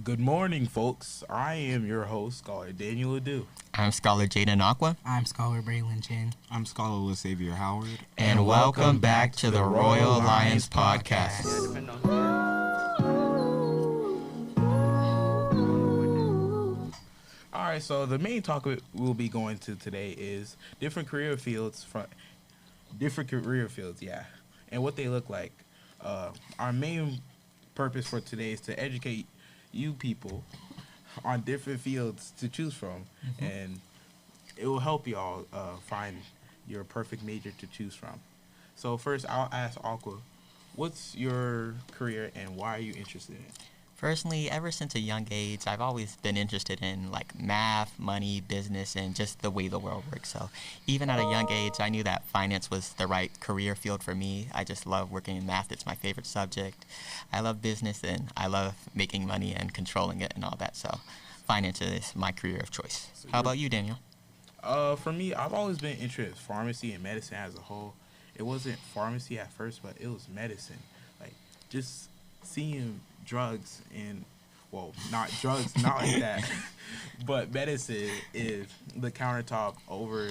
Good morning, folks. I am your host, Scholar Daniel Adu. I'm Scholar Jaden Aqua. I'm Scholar Braylon Chin. I'm Scholar Xavier Howard. And welcome back to the Royal Alliance Podcast. All right, so the main topic we'll be going to today is different career fields, and what they look like. Our main purpose for today is to educate you people on different fields to choose from, and it will help y'all find your perfect major to choose from. So first, I'll ask Aqua, what's your career and why are you interested in it? Personally, ever since a young age, I've always been interested in math, money, business, and just the way the world works. So even at a young age, I knew that finance was the right career field for me. I just love working in math. It's my favorite subject. I love business, and I love making money and controlling it and all that. So finance is my career of choice. How about you, Daniel? For me, I've always been interested in pharmacy and medicine as a whole. It wasn't pharmacy at first, but it was medicine. Just seeing drugs and, not drugs, not like that, but medicine is the countertop over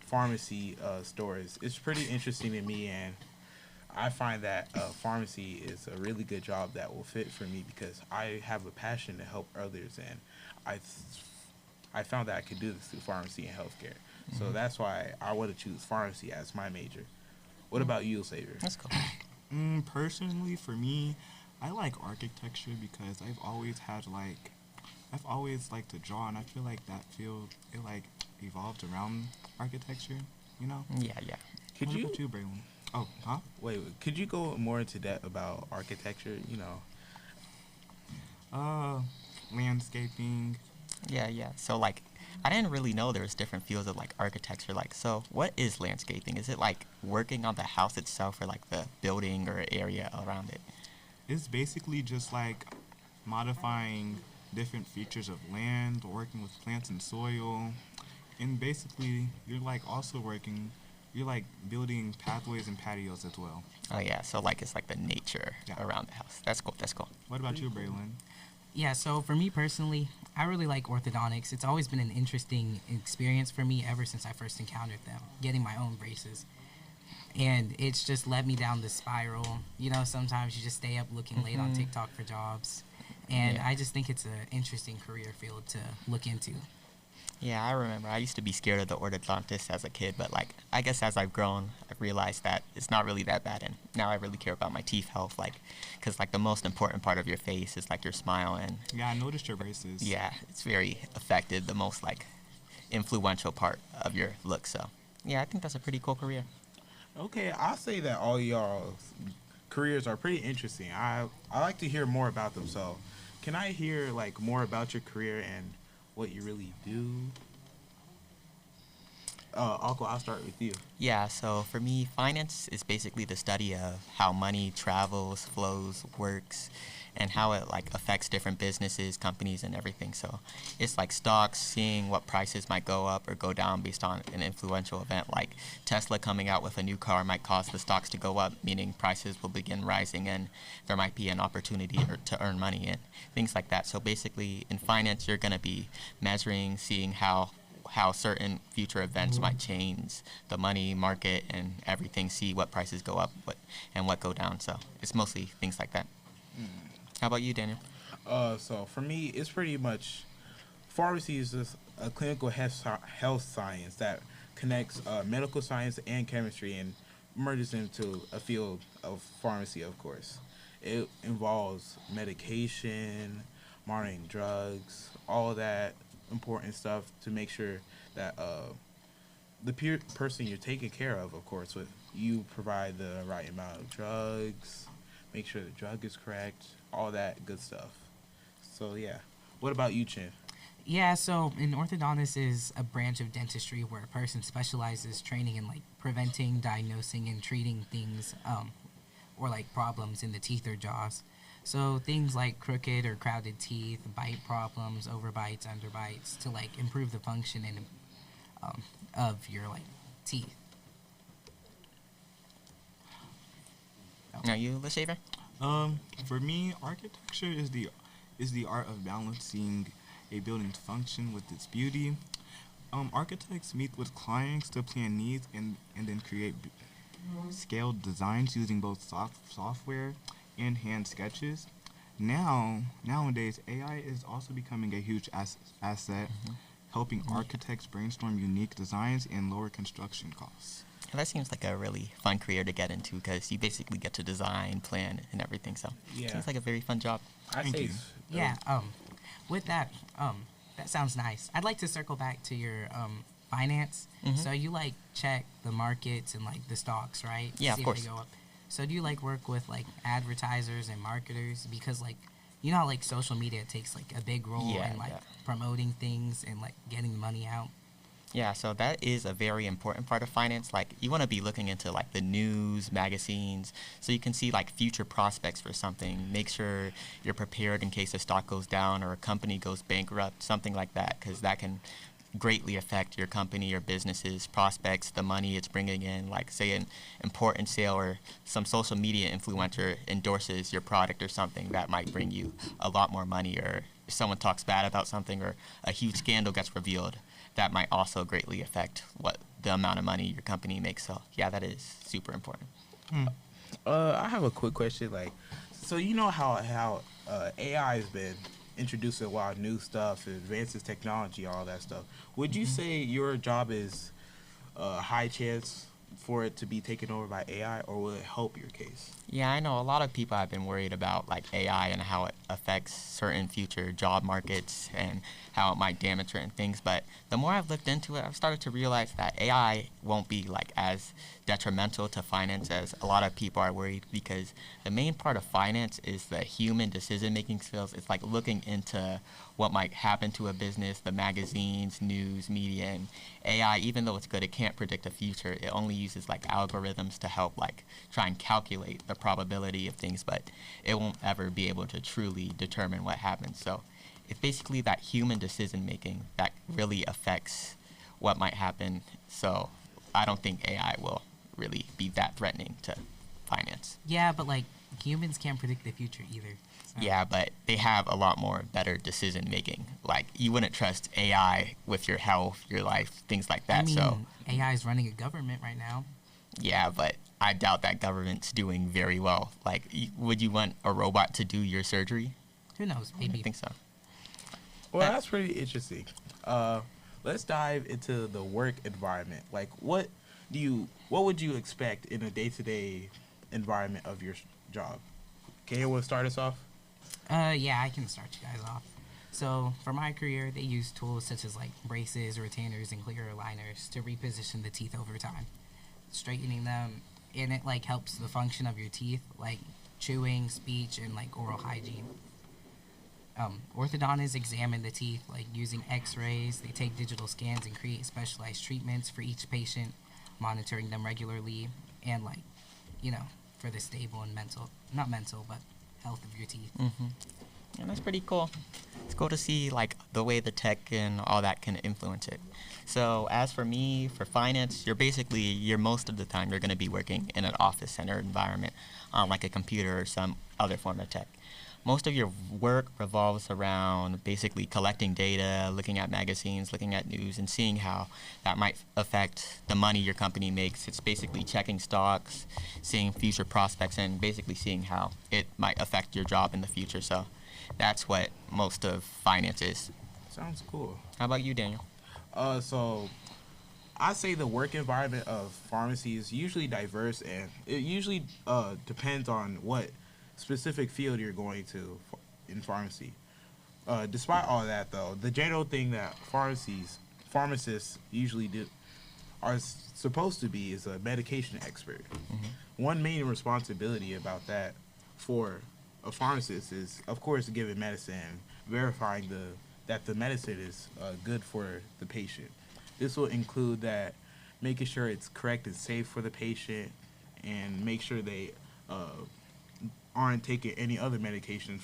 pharmacy stores. It's pretty interesting to me, and I find that pharmacy is a really good job that will fit for me because I have a passion to help others, and I found that I could do this through pharmacy and healthcare. So that's why I want to choose pharmacy as my major. What about you, Xavier? That's cool. Personally, for me, I like architecture because I've always liked to draw, and I feel like that field, it evolved around architecture, you know? Yeah. What about you, Braylon? Oh, huh? Wait, could you go more into depth about architecture, Landscaping. Yeah. So I didn't really know there was different fields of architecture. So what is landscaping? Is it working on the house itself or the building or area around it? It's basically just modifying different features of land, working with plants and soil, and basically you're you're building pathways and patios as well. Oh yeah, so it's the nature around the house. That's cool. What about you, Braylon? Yeah, so for me personally, I really like orthodontics. It's always been an interesting experience for me ever since I first encountered them, getting my own braces. And it's just led me down the spiral. Sometimes you just stay up looking late on TikTok for jobs. And I just think it's an interesting career field to look into. Yeah, I remember. I used to be scared of the orthodontist as a kid, but I guess as I've grown, I've realized that it's not really that bad, and now I really care about my teeth health, because the most important part of your face is your smile, and yeah, I noticed your braces. Yeah, it's very affected, the most influential part of your look. So yeah, I think that's a pretty cool career. Okay, I'll say that all y'all's careers are pretty interesting. I like to hear more about them. So can I hear more about your career and what you really do? Aqua, I'll start with you. Yeah, so for me, finance is basically the study of how money travels, flows, works, and how it affects different businesses, companies, and everything. So it's stocks, seeing what prices might go up or go down based on an influential event, like Tesla coming out with a new car might cause the stocks to go up, meaning prices will begin rising and there might be an opportunity to earn money and things like that. So basically in finance, you're going to be measuring, seeing how certain future events might change the money market and everything, see what prices go up and what go down. So it's mostly things like that. How about you, Daniel? So for me, it's pretty much pharmacy is just a clinical health science that connects medical science and chemistry and merges into a field of pharmacy, of course. It involves medication, monitoring drugs, all that important stuff to make sure that the person you're taking care of course, you provide the right amount of drugs, make sure the drug is correct, all that good stuff. So yeah. What about you, Chin? Yeah, so an orthodontist is a branch of dentistry where a person specializes training in preventing, diagnosing, and treating things or problems in the teeth or jaws. So things like crooked or crowded teeth, bite problems, overbites, underbites, to improve the function and of your teeth. Now you, Xavier? For me, architecture is the art of balancing a building's function with its beauty. Architects meet with clients to plan needs and then create scaled designs using both software and hand sketches. Nowadays, AI is also becoming a huge asset, helping architects brainstorm unique designs and lower construction costs. And that seems like a really fun career to get into because you basically get to design, plan, and everything. So Yeah. it seems like a very fun job. I Thank say you. Yeah. With that, that sounds nice. I'd like to circle back to your finance. So you like check the markets and like the stocks, right? Yeah, See of if they course. go up. So do you like work with like advertisers and marketers because like you know how like social media takes like a big role Yeah, in like yeah. promoting things and like getting the money out? Yeah, so that is a very important part of finance. Like, you want to be looking into like the news, magazines, so you can see like future prospects for something. Make sure you're prepared in case a stock goes down or a company goes bankrupt, something like that, because that can greatly affect your company or business's prospects, the money it's bringing in. Like, say an important sale or some social media influencer endorses your product or something, that might bring you a lot more money. Or if someone talks bad about something or a huge scandal gets revealed, that might also greatly affect what the amount of money your company makes. So yeah, that is super important. I have a quick question. Like, so you know how AI has been introducing a lot of new stuff, advances technology, all that stuff. Would you say your job is a high chance for it to be taken over by AI, or will it help your case? Yeah, I know a lot of people have been worried about like AI and how it affects certain future job markets and how it might damage certain things. But the more I've looked into it, I've started to realize that AI won't be like as detrimental to finance as a lot of people are worried, because the main part of finance is the human decision-making skills. It's like looking into what might happen to a business, the magazines, news, media, and AI, even though it's good, it can't predict the future. It only uses like algorithms to help like try and calculate the probability of things, but it won't ever be able to truly determine what happens. So it's basically that human decision making that really affects what might happen. So I don't think AI will really be that threatening to finance. Yeah, but like humans can't predict the future either. So. Yeah, but they have a lot more better decision making. Like, you wouldn't trust AI with your health, your life, things like that. I mean, So AI is running a government right now. yeah, but I doubt that government's doing very well. Like, would you want a robot to do your surgery? Who knows? I Maybe. think so. Well, that's pretty interesting. Let's dive into the work environment. Like, what would you expect in a day-to-day environment of your job? Can anyone start us off? Yeah, I can start you guys off. So for my career, they use tools such as like braces, retainers, and clear aligners to reposition the teeth over time, straightening them, and it like helps the function of your teeth, like chewing, speech, and like oral hygiene. Orthodontists examine the teeth like using X-rays. They take digital scans and create specialized treatments for each patient, monitoring them regularly, and like, you know, for the stable and not mental, but health of your teeth. And that's pretty cool. It's cool to see like the way the tech and all that can influence it. So as for me, for finance, you're most of the time you're going to be working in an office center environment, like a computer or some other form of tech. Most of your work revolves around basically collecting data, looking at magazines, looking at news, and seeing how that might affect the money your company makes. It's basically checking stocks, seeing future prospects, and basically seeing how it might affect your job in the future. So that's what most of finance is. Sounds cool. How about you, Daniel? So I say the work environment of pharmacy is usually diverse, and it usually depends on what specific field you're going to in pharmacy. Despite all that, though, the general thing that pharmacists usually are supposed to be is a medication expert. One main responsibility about that for a pharmacist is, of course, giving medicine, verifying that the medicine is good for the patient. This will include that making sure it's correct and safe for the patient, and make sure they aren't taking any other medications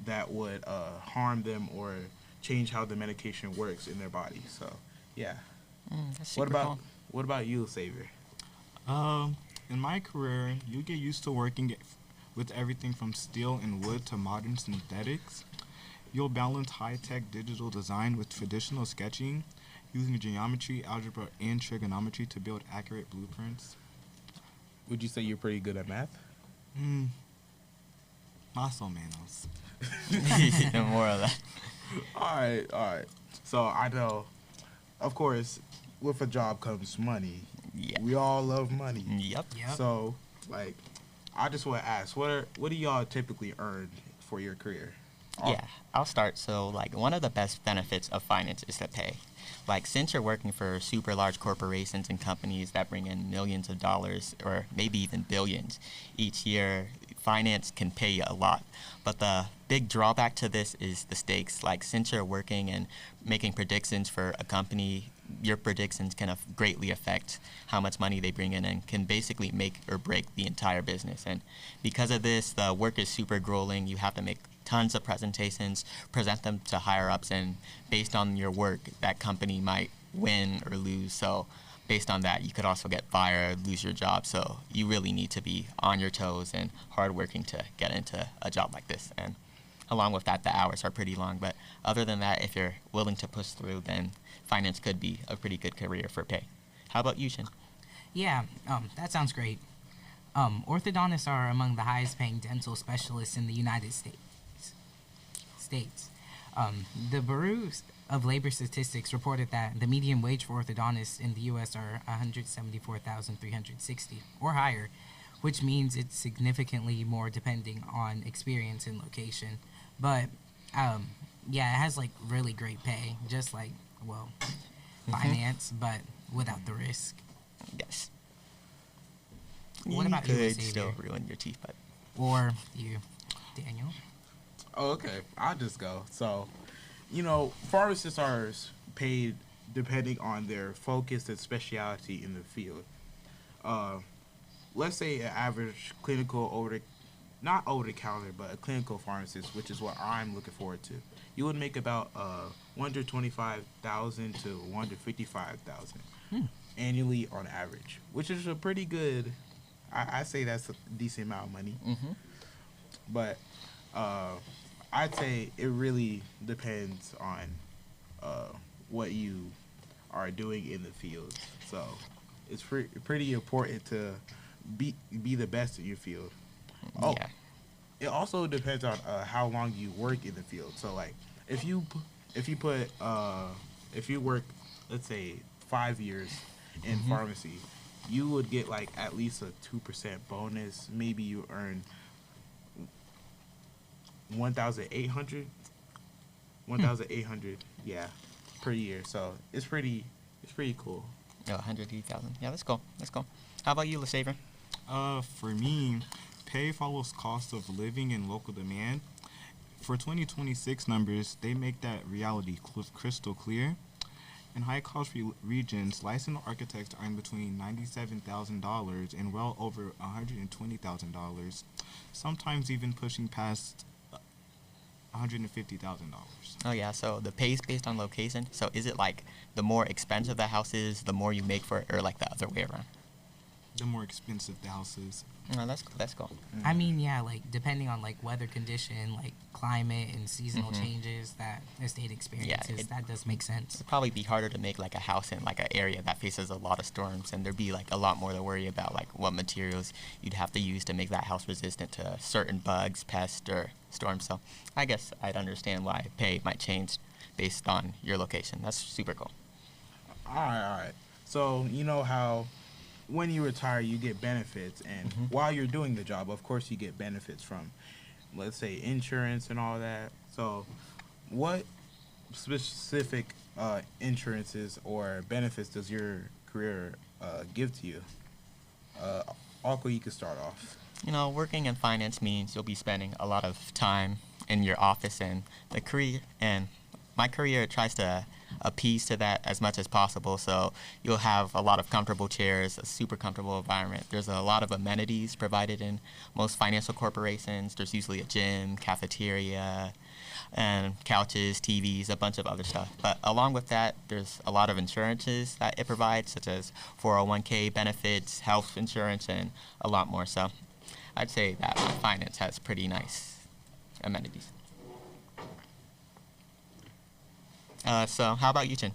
that would harm them or change how the medication works in their body. So, yeah. That's super cool. What about you, Xavier? In my career, you get used to with everything from steel and wood to modern synthetics. You'll balance high-tech digital design with traditional sketching, using geometry, algebra, and trigonometry to build accurate blueprints. Would you say you're pretty good at math? Más o menos. More of that. All right, all right. So I know, of course, with a job comes money. Yeah. We all love money. Yep. Yep. So, like, I just want to ask, what do y'all typically earn for your career? Yeah, I'll start. So, like, one of the best benefits of finance is the pay. Like, since you're working for super large corporations and companies that bring in millions of dollars or maybe even billions each year, finance can pay you a lot. But the big drawback to this is the stakes. Like, since you're working and making predictions for a company, your predictions can greatly affect how much money they bring in and can basically make or break the entire business. And because of this, the work is super grueling. You have to make tons of presentations, present them to higher ups, and based on your work, that company might win or lose. So based on that, you could also get fired, lose your job. So you really need to be on your toes and hardworking to get into a job like this. And along with that, the hours are pretty long. But other than that, if you're willing to push through, then finance could be a pretty good career for pay. How about you, Shin? Yeah, that sounds great. Orthodontists are among the highest paying dental specialists in the United States. The Bureau of Labor Statistics reported that the median wage for orthodontists in the U.S. are $174,360 or higher, which means it's significantly more depending on experience and location. But yeah, it has like really great pay, just like finance, but without the risk. Yes. What about you you, could still Xavier? ruin your teeth, but Or you, Daniel? Oh, okay. I'll just go. So, pharmacists are paid depending on their focus and specialty in the field. Let's say an average clinical not over the counter, but a clinical pharmacist, which is what I'm looking forward to. You would make about $125,000 to $155,000 annually on average, which is a pretty good. I say that's a decent amount of money. But I'd say it really depends on what you are doing in the field. So it's pretty important to be the best in your field. Oh, yeah. it also depends on how long you work in the field. So like if you work, let's say 5 years in pharmacy, you would get like at least a 2% bonus. Maybe you earn 1,800, yeah, per year. So it's pretty cool. Oh, 180,000. Yeah, that's cool. That's cool. How about you, LeSaver? For me, pay follows cost of living and local demand. For 2026 numbers, they make that reality crystal clear. In high-cost regions, licensed architects earn between $97,000 and well over $120,000, sometimes even pushing past $150,000. Oh, yeah. So the pay is based on location. So is it like the more expensive the house is, the more you make for it, or like the other way around? The more expensive the house is. No, that's cool. I mean, yeah, like depending on like weather condition, like climate and seasonal changes that the state experiences, that does make sense. It'd probably be harder to make like a house in like an area that faces a lot of storms, and there'd be like a lot more to worry about, like what materials you'd have to use to make that house resistant to certain bugs, pests, or storms. So I guess I'd understand why pay might change based on your location. That's super cool. All right. So you know how when you retire, you get benefits, and while you're doing the job, of course, you get benefits from, let's say, insurance and all that. So, what specific insurances or benefits does your career give to you? Alko, you can start off. Working in finance means you'll be spending a lot of time in your office, and my career tries to appease to that as much as possible. So you'll have a lot of comfortable chairs, a super comfortable environment. There's a lot of amenities provided in most financial corporations. There's usually a gym, cafeteria, and couches, TVs, a bunch of other stuff. But along with that, there's a lot of insurances that it provides, such as 401k benefits, health insurance, and a lot more. So I'd say that finance has pretty nice amenities. So how about you, Chin?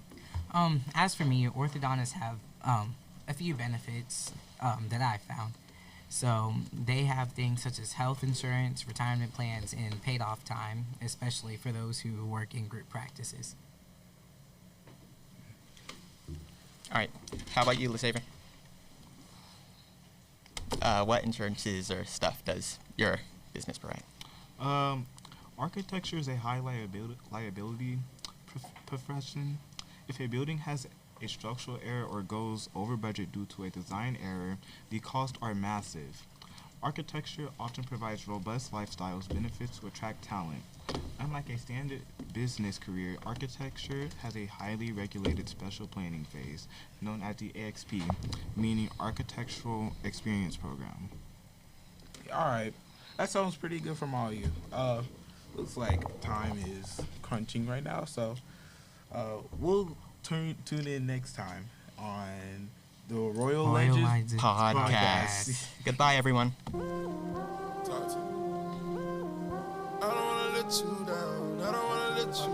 As for me, orthodontists have a few benefits that I found. So they have things such as health insurance, retirement plans, and paid off time, especially for those who work in group practices. All right. How about you, LeSaver? What insurances or stuff does your business provide? Architecture is a high liability profession. If a building has a structural error or goes over budget due to a design error, the costs are massive. Architecture often provides robust lifestyles benefits to attract talent. Unlike a standard business career, architecture has a highly regulated special planning phase, known as the AXP, meaning Architectural Experience Program. All right, that sounds pretty good from all of you. Looks like time is crunching right now, so we'll tune in next time on the Royal Legends Podcast. Goodbye, everyone. Talk to me. I don't wanna let you down.